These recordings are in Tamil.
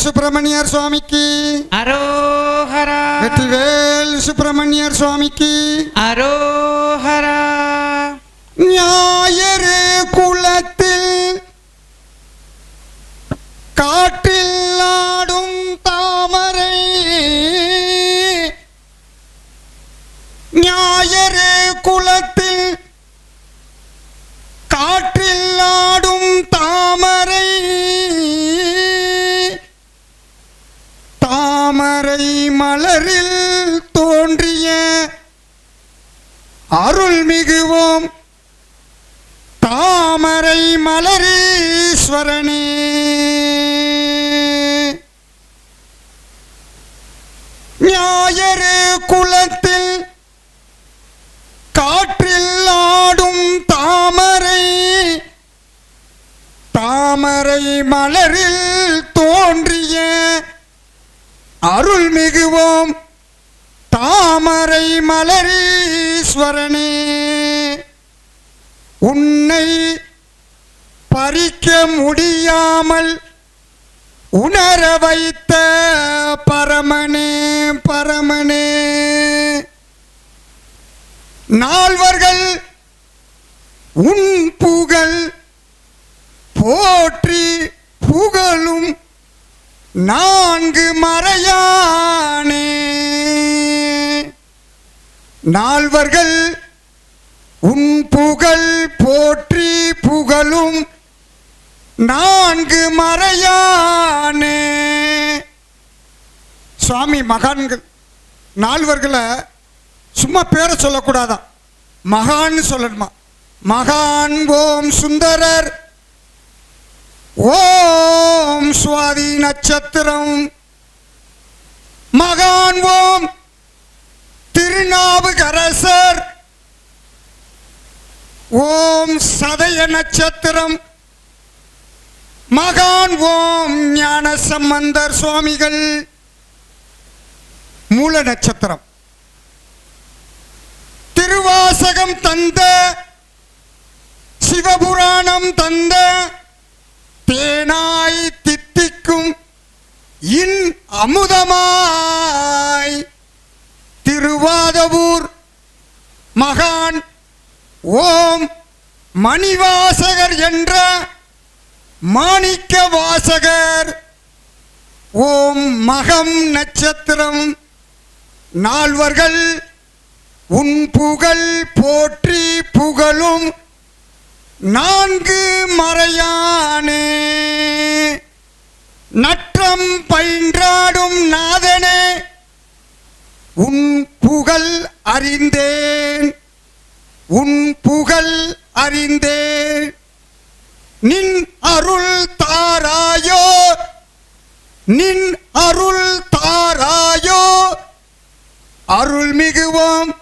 சுப்பிரமணியர் சுவாமிக்கு அரோஹரா. வெற்றிவேல் சுப்பிரமணியர் சுவாமிக்கு அரோஹரா. ஞாயிறு குலத்தில் காட்டில் ஆடும் தாமரை, ஞாயிறு குலத்தில் காற்றில் ஆடும் தாமரை, தாமரை மலரில் தோன்றிய அருள் மிகுவோம் தாமரை மலரீஸ்வரனே. ஞாயிறு குலத்தில் காற்றில் ஆடும் தாமரை, தாமரை மலரில் தோன்றிய அருள் மிகுவோம் தாமரை மலரீஸ்வரனே. உன்னை பறிக்க முடியாமல் உணர வைத்த பரமனே பரமனே. நால்வர்கள் உன் புகழ் போற்றி புகழும் நான்கு மறையானே. நால்வர்கள் உன் புகழ் போற்றி புகழும் நான்கு மறையானே. சுவாமி மகான்கள் நால்வர்களை சும்மா பேரை சொல்லக்கூடாதான், மகான்னு சொல்லணுமா. மகான் ஓம் சுந்தரர், ஓம் சுவாதி நட்சத்திரம், மகான் ஓம் திருநாவுக்கரசர், ஓம் சதய நட்சத்திரம், மகான் ஓம் ஞான சம்பந்தர் சுவாமிகள் மூல நட்சத்திரம். திருவாசகம் தந்த, சிவபுராணம் தந்த, தேனாய் தித்திக்கும் இன் அமுதமாய் திருவாதவூர் மகான் ஓம் மணிவாசகர் என்ற மாணிக்க வாசகர், ஓம் மகம் நட்சத்திரம். நால்வர்கள் உன் புகழ் போற்றி புகழும் நான்கு மறையானே. நற்றம் பயின்றாடும் நாதனே, உன் புகழ் அறிந்தேன், உன் புகழ் அறிந்தேன். நின் அருள் தாராயோ, நின் அருள் தாராயோ, அருள் மிகுவோம்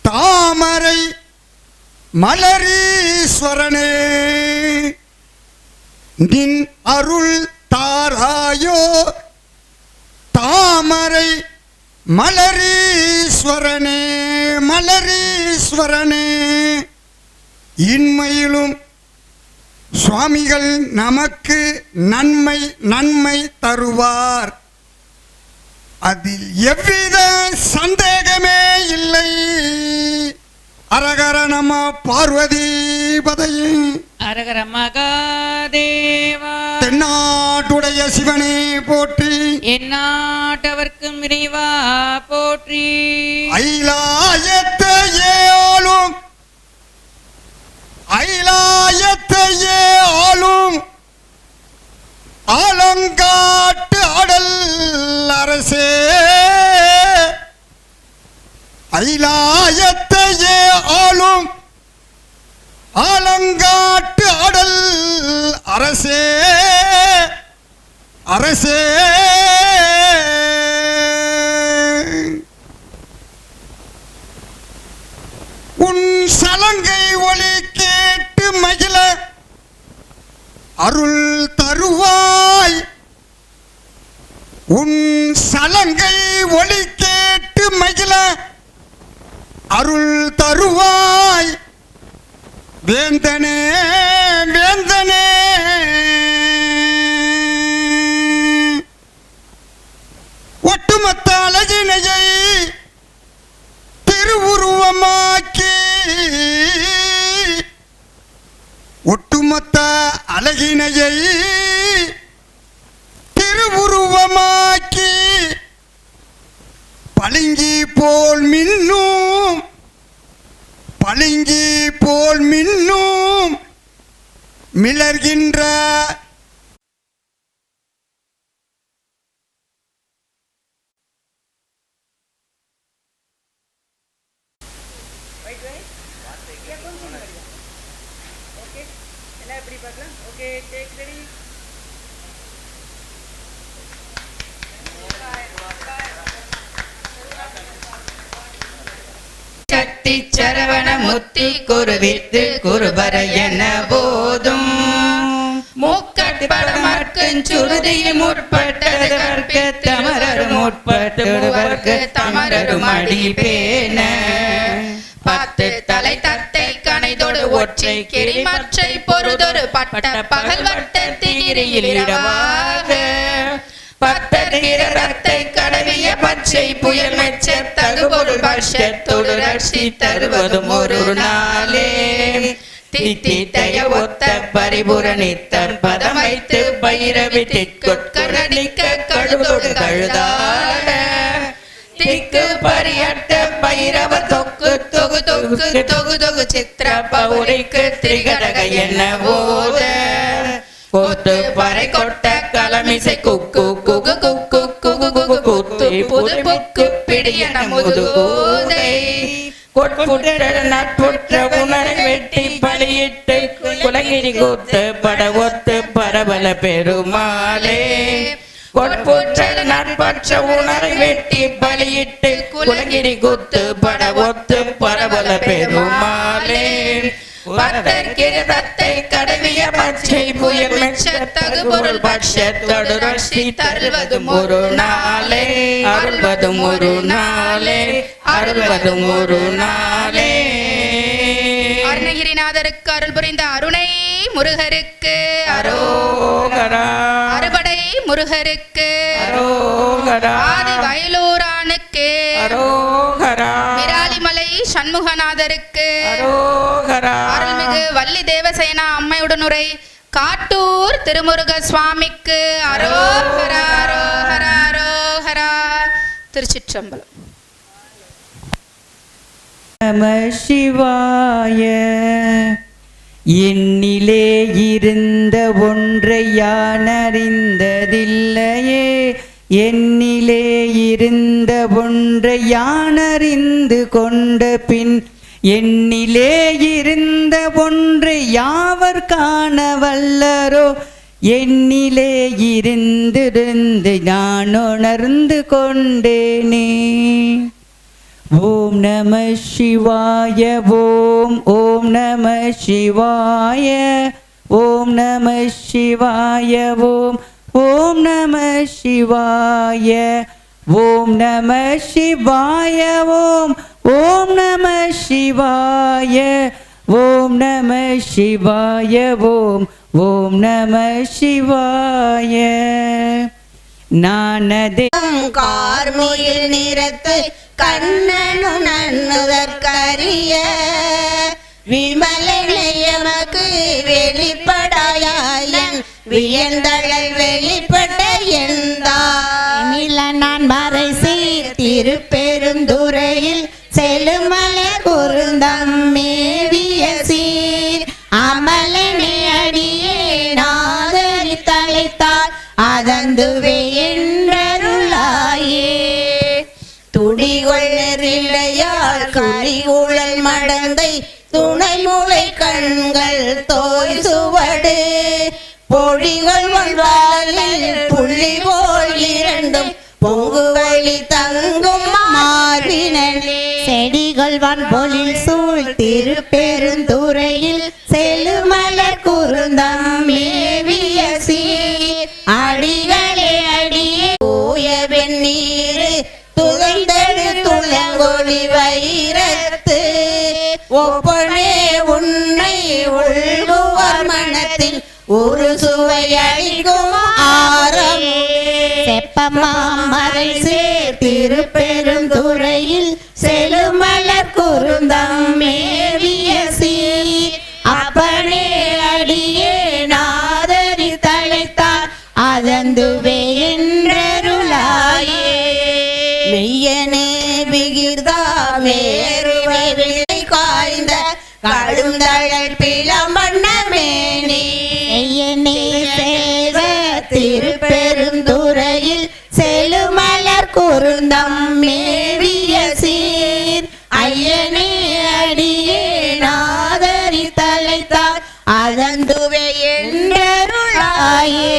தாமரை மலரீஸ்வரனே. நின் அருள் தாராயோ தாமரை மலரீஸ்வரனே மலரீஸ்வரனே. இன்மையிலும் சுவாமிகள் நமக்கு நன்மை நன்மை தருவார், அதில் எவ்வித சந்தேகமே இல்லை. அரகர நம பார்வதி பதையே. அரகர மகாதேவா. தென்னாட்டுடைய சிவனே போற்றி, எந்நாட்டவர்க்கும் இறைவா போற்றி. ஐலாயத்தையே ஆளும், ஐலாயத்தையே ஆளும் ஆலங்காட்டு அடல் அரசே. ஐலாயத்தையே ஆளும் ஆலங்காட்டு அடல் அரசே அரசே. உன் சலங்கை ஒலி கேட்டு மகிழ அருள் தருவாய், உன் சலங்கை ஒலி கேட்டு மகிழ அருள் தருவாய். வேந்தனே வேந்தனே மிளர்கின்ற சக்தி சரவண முத்தி குருவித்து குருபர என போதும் மூக்கட்படமர்க்கும் சுருதியில் முற்பட்டது கற்க தமரரு முற்பட்டு தமரரு மடி பேன பத்து தலை தத்தை கணைதொடு ஒற்றை கிரிமற்றை பொருதொரு பட்ட பகல் வட்ட தீரியில் இடவாக பத்தத்தை கடவிய பச்சை புயல் மெச்ச தகுபொருள் பட்சத்தோடு ரட்சி தருவதும் ஒரு நாளே தித்தித்தய ஒத்த பரிபுரணித்த பதமைத்து பைரவி திற்கொட்கரணிக்க கழுதொடு கழுதாட திக்கு பரியட்ட பைரவ தொக்கு தொகு தொகு தொகு தொகு சித்திர பௌரிக்கு திரிகடக என்ன போத கொத்து பறை கொட்ட கலமிசை குக்கு குகு குக்கு குகு குகு குத்து புது புக்கு பிடியன முதுகோதை கொட்புற்ற நட்புற்ற உணரை வெட்டி பலியிட்டு குலகிரி கூத்து பட ஒத்து பரவல பெருமாளே கொட்புற்ற நட்பற்ற உணரை வெட்டி பலியிட்டு குலகிரி கூத்து பட ஒத்து பரவல பெருமாளே பத்தற்கிரதத்தை கடவிய பச்சை புயல் மெச்ச தகுபொருள் பட்சத்தோடு ரட்சி தருவதும் ஒரு நாளே அருள்வதும் ஒரு நாளே அருள்வதும் ஒரு நாளே. அருணகிரிநாதருக்கு அருள் புரிந்த அருணை முருகருக்கு அரோகரா, அறுபடை முருகருக்கு அரோகரா, ஆதி வயலூரானுக்கு அரோகரா, விராலிமலை சண்முகநாதருக்கு அரோகரா, அருள்மிகு வள்ளி தேவசேனா அம்மையுடனுரை காட்டூர் திருமுருக சுவாமிக்கு அரோகரா அரோகரா அரோகரா. திருச்சிற்றம்பலம். நம சிவாய. என்னிலே இருந்த ஒன்றை யான் அறிந்ததில்லையே, என்னிலே இருந்த ஒன்றை யான் அறிந்து கொண்ட பின் என்னிலே இருந்த ஒன்றை யாவர் காண வல்லரோ, என்னிலே இருந்திருந்து நான் உணர்ந்து கொண்டேனே. ஓம் நம சிவாய. ஓம் ஓம் நம சிவாய. ஓம் நம சிவாய. ஓம் ஓம் நம சிவாய. ஓம் நம சிவாய. ஓம் ஓம் நம சிவாய. ஓம் நம சிவாய. ஓம் ஓம் நம சிவாய. நானதே கார்முகில் நிறத்து கண்ணனு நன்னுதற்கரிய விமலனை எமக்கு வெளிப்படாயன் வியந்தழல் வெளிப்பட்ட எந்தாமில நான் மறை திருப்பெருந்துறையில் செலுமலர் குருந்தம் மேவிய சீர் அமலனை அடியே நாதரி தலைத்தால் அதந்துவே என்றருளாயே. துடிகொள் நெறிலையால் கரிகுழல் மடந்தை துணை முளை கண்கள் தோய் சுவடு பொழிகள் வாழ்வாளில் புள்ளி போல் இரண்டும் பொங்கு வழி தங்கும் மார்பினே செடிகள் வான்பொழில் சூழ் திருப்பெருந்துறையில் செலுமலர் குருந்தம் மேவிய சீர் அடிகளே அடியே தூய வெந்நீர் துளைந்தடு துளங்கொழி வைரத்து ஒப்பனே உன்னை உள்குவார் மனத்தில் ஒரு சுவை அழிக்கும் ஆரம் செப்பமாமரை சேர் திருப்பெருந்துறையில் செலுமலர் குருந்தம் மேவிய சீர் அப்பனே அடியே நாதரி தலைத்தார் அதந்துவே என்றருளாயே. மெய்யனே விகிர்தா மேருவை விளை காய்ந்த கடுந்தழல் பிளம்பண்ண மேனி திருப்பெருந்துறையில் செழுமலர் குருந்தம் மேவிய சீர் ஐயனே அடியே நாதரி தலைத்தார் அதந்துவே என்றருளாயே.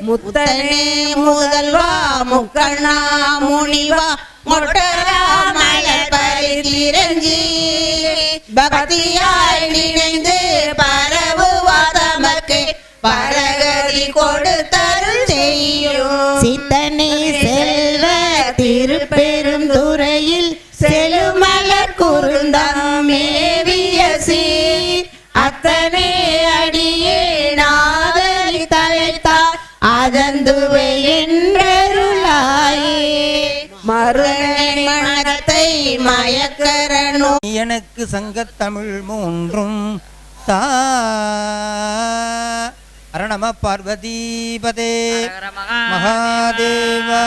முத்தனே முதல்வா முக்கண்ணா முனிவா மொட்டரா மலர் பரிதிரஞ்சி பக்தியாய் நினைந்து பரவுவா தமக்கு பரகதி கொடுத்தருள் செய்யும். சித்தனே செல்வ திருப்பெருந்துறையில் செழுமலர் குருந்தம் மேவிய சீர் அத்தனை அடியே நாதரி தலைத்தார் அதந்துவே என்றருளாயே. மருணை மனத்தை மயக்கரனோ எனக்கு சங்கத்தமிழ் மூன்றும் தா அரணம பார்வதீபதே மகாதேவா.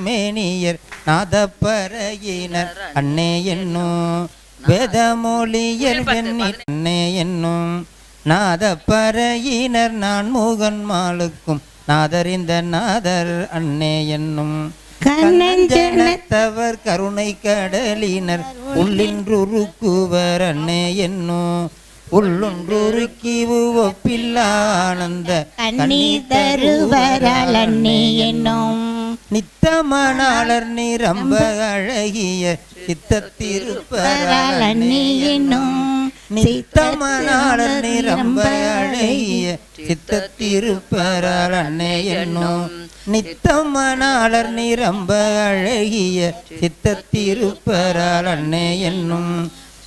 மேனியர் நாதப்பறையினர் அன்னே என்னும் வேதமொழியர் வெண்ணீர் அன்னே என்னும் நாதப்பறையினர் நான் முகன் மாளுக்கும் நாதறிந்த நாதர் அன்னே என்னும் கண்ணஞ்சனத்தவர் கருணை கடலினர் உள்ளின்றுருக்குவர் அன்னே என்னும் உள்ளொன்றுருக்கி ஒப்பில்லானந்த கண்ணீர் தருவரால் அன்னே என்னும் நித்தமணாளர் நிரம்ப அழகிய சித்தத்திருப்பரால் அன்னே என்னும் நித்தமணாளர் நிரம்ப அழகிய சித்தத்திருப்பரால் அன்னே என்னும் நித்தமணாளர் நிரம்ப அழகிய சித்தத்திருப்பரால் அன்னே என்னும்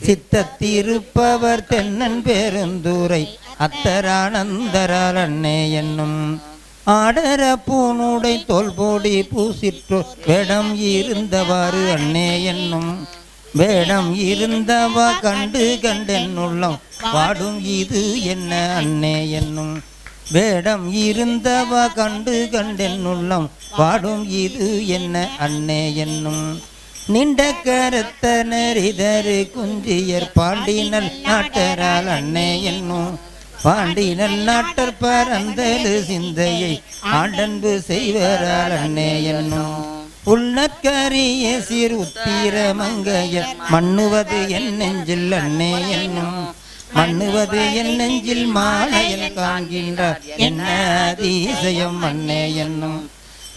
சித்தத்திருப்பவர் தென்னன் பெருந்துரை அத்தரானந்தரால் அன்னே என்னும் ஆடர பூனுடை தோல்போடி பூசிற்றோ வேடம் இருந்தவாறு அன்னே என்னும் வேடம் இருந்தவா கண்டு கண்டென்னுள்ளம் வாடும் இது என்ன அன்னே என்னும் வேடம் இருந்தவா கண்டு கண்டென்னுள்ளம் வாடும் இது என்ன அன்னே என்னும் நின்ற கருத்த நெறிதரு குஞ்சியர் பாண்டினல் நாட்டரால் அன்னே என்னும் பாண்டினல் நாட்டர் பரந்தலு சிந்தையை ஆண்டன்பு செய்வரால் அன்னே என்னும் உள்ளக்கரிய சீர் உத்தீர மங்கையர் மண்ணுவது என் நெஞ்சில் அன்னே என்னும் மண்ணுவது என் நெஞ்சில் மாலையில் காண்கின்றார் என்ன அதிசயம் அன்னே என்னும்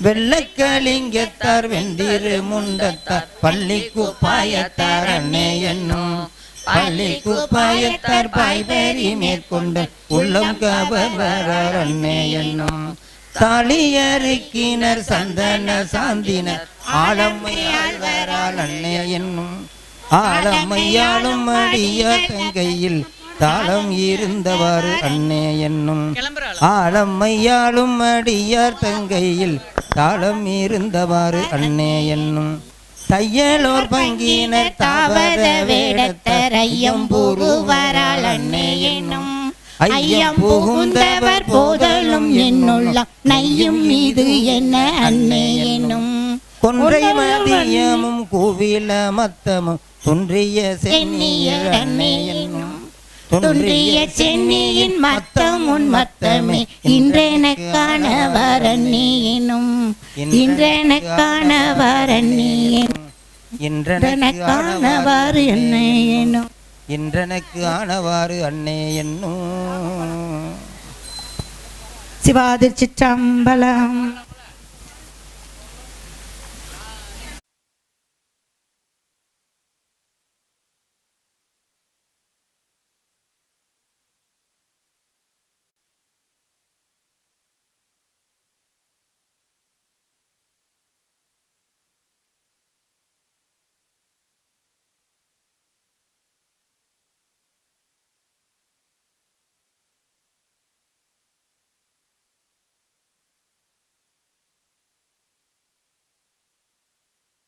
வெள்ளக்கலிங்கத்தார் வெந்திரு முண்டத்தார் பள்ளி குப்பாயத்தார் அன்னே என்னும் பள்ளி குப்பாயத்தார் பாய்பெறி மேற்கொண்டு உள்ளம் கவர்வரார் அன்னே என்னும் தாளியறுக்கினர் சந்தன சாந்தினர் ஆழம்மையாழ்வரால் அன்னே என்னும் ஆழம்மையாளும் அடிய தங்கையில் தாளம் இருந்தவாறு அன்னே என்னும் ஆழம்மையாளும் அடியார் தங்கையில் தாளம் இருந்தவாறு அன்னே என்னும் தையலோர் பங்கினர் தாவர வேடத்தர் ஐயம் புகுவரால் அன்னே என்னும் ஐயம் புகுந்தவர் போதலும் என்னுள்ளம் நையும் இது என்ன அன்னே என்னும் கொன்றை மதியமும் கோவில மத்தமும் தொன்றிய சென்னியர் அன்னே என்னும் தொன்றிய சென்னியின் மத்தமுன் மத்தமே இன்றெனக்கான வரன்னே எனும் இன்றெனக்கான வரன்னே இன்றெனக்கான வாறு என்ன எனும் இன்றெனக்கு ஆனவாறு அன்னே என்னும். சிவாதிர்ச்சிற்றம்பலம்.